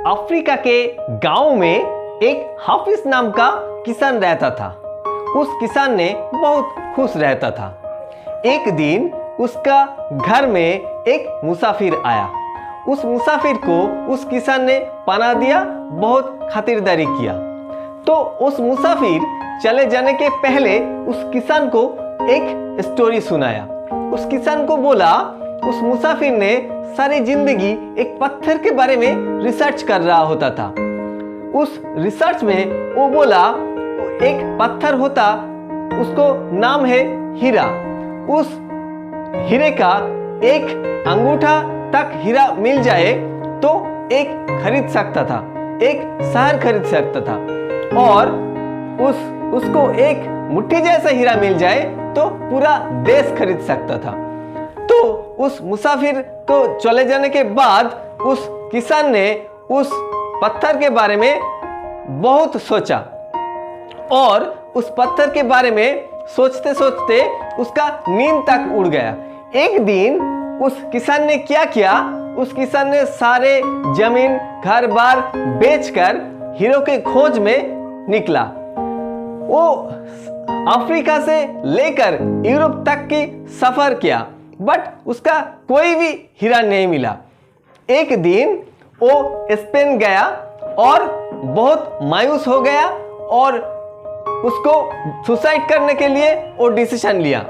Africa के गांव में एक हाफिज नाम का किसान रहता था। उस किसान ने बहुत खुश रहता था। एक दिन उसका घर में एक मुसाफिर आया। उस मुसाफिर को उस किसान ने पनाह दिया, बहुत खातिरदारी किया। तो उस मुसाफिर चले जाने के पहले उस किसान को एक स्टोरी सुनाया। उस किसान को बोला, उस मुसाफिर ने सारी जिंदगी एक पत्थर के बारे में रिसर्च कर रहा होता था। उस रिसर्च में वो बोला, एक पत्थर होता, उसको नाम है हीरा। उस हीरे का एक अंगूठा तक हीरा मिल जाए तो एक खरीद सकता था, एक शहर खरीद सकता था। और उसको एक मुट्ठी जैसा हीरा मिल जाए तो पूरा देश खरीद सकता था। तो उस मुसाफिर को चले जाने के बाद उस किसान ने उस पत्थर के बारे में बहुत सोचा और उस पत्थर के बारे में सोचते सोचते उसका नींद तक उड़ गया। एक दिन उस किसान ने क्या किया, उस किसान ने सारे जमीन घर बार बेचकर हीरो के खोज में निकला। वो अफ्रीका से लेकर यूरोप तक की सफर किया, बट उसका कोई भी हीरा नहीं मिला। एक दिन वो स्पेन गया और बहुत मायूस हो गया और उसको सुसाइड करने के लिए वो डिसीजन लिया।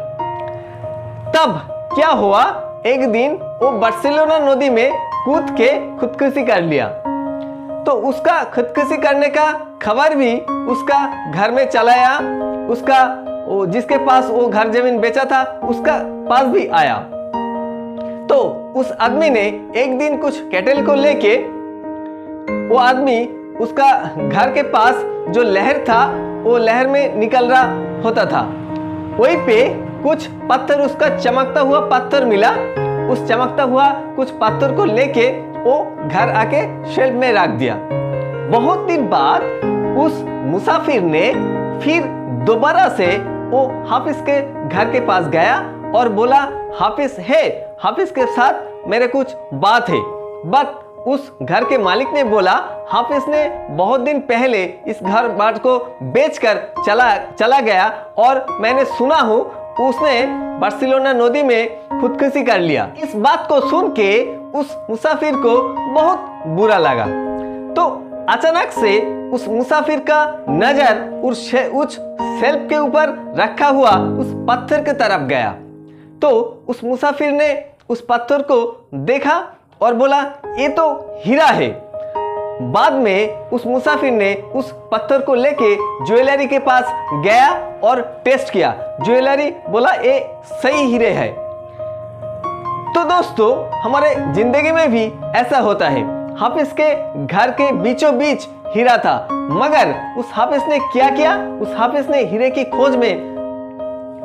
तब क्या हुआ, एक दिन वो बार्सिलोना नदी में कूद के खुदकुशी कर लिया। तो उसका खुदकुशी करने का खबर भी उसका घर में चला आया। उसका जिसके पास वो घर जमीन बेचा था उसका पास भी आया। तो उस आदमी ने एक दिन कुछ कैटल को लेके, वो आदमी उसका घर के पास जो लहर था वो लहर में निकल रहा होता था। वहीं पे कुछ पत्थर, उसका चमकता हुआ पत्थर मिला। उस चमकता हुआ कुछ पत्थर को लेके वो घर आके शेल्फ में रख दिया। बहुत दिन बाद उस मुसाफिर ने फिर दोबारा से वो हाफिज के घर के पास गया और बोला, हाफिज है, हाफिज के साथ मेरे कुछ बात है। बट उस घर के मालिक ने बोला, हाफिज ने बहुत दिन पहले इस घर बार को बेचकर चला गया और मैंने सुना हूँ उसने बार्सिलोना नदी में खुदकुशी कर लिया। इस बात को सुन के उस मुसाफिर को बहुत बुरा लगा। तो अचानक से उस मुसाफिर का नजर उस शेल्फ के ऊपर रखा हुआ उस पत्थर की तरफ गया। तो उस मुसाफिर ने उस पत्थर को देखा और बोला, ये तो हीरा है। बाद में उस मुसाफिर ने उस पत्थर को लेके ज्वेलरी के पास गया और टेस्ट किया। ज्वेलरी बोला, ये सही हीरे है। तो दोस्तों, हमारे जिंदगी में भी ऐसा होता है। हाफिज के घर के बीचों बीच हीरा था, मगर उस हाफिज ने क्या किया, उस हाफिज ने हीरे की खोज में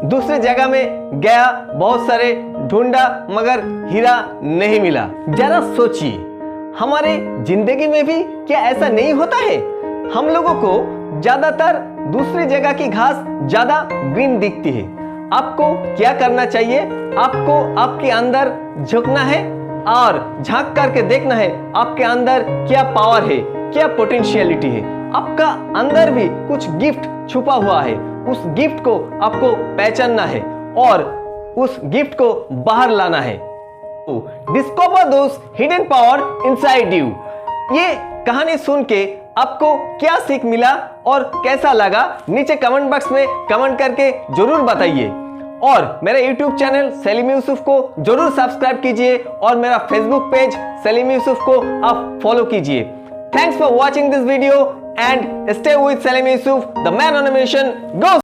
दूसरी जगह में गया, बहुत सारे ढूंढा, मगर हीरा नहीं मिला। जरा सोचिए, हमारे जिंदगी में भी क्या ऐसा नहीं होता है? हम लोगों को ज्यादातर दूसरी जगह की घास ज्यादा ग्रीन दिखती है। आपको क्या करना चाहिए? आपको आपके अंदर झुकना है और झांक करके देखना है आपके अंदर क्या पावर है, क्या पोटेंशियलिटी है। आपका अंदर भी कुछ गिफ्ट छुपा हुआ है। उस गिफ्ट को आपको पहचानना है और उस गिफ्ट को बाहर लाना है। Discover those hidden power inside you. ये कहानी सुन के आपको क्या सीख मिला और कैसा लगा, नीचे कमेंट बॉक्स में कमेंट करके जरूर बताइए। और मेरा YouTube चैनल सलीम यूसुफ को जरूर सब्सक्राइब कीजिए और मेरा Facebook पेज सलीम यूसुफ को आप फॉलो कीजिए। Thanks for watching this video and stay with Salim Yusuf, the man on a mission. Go!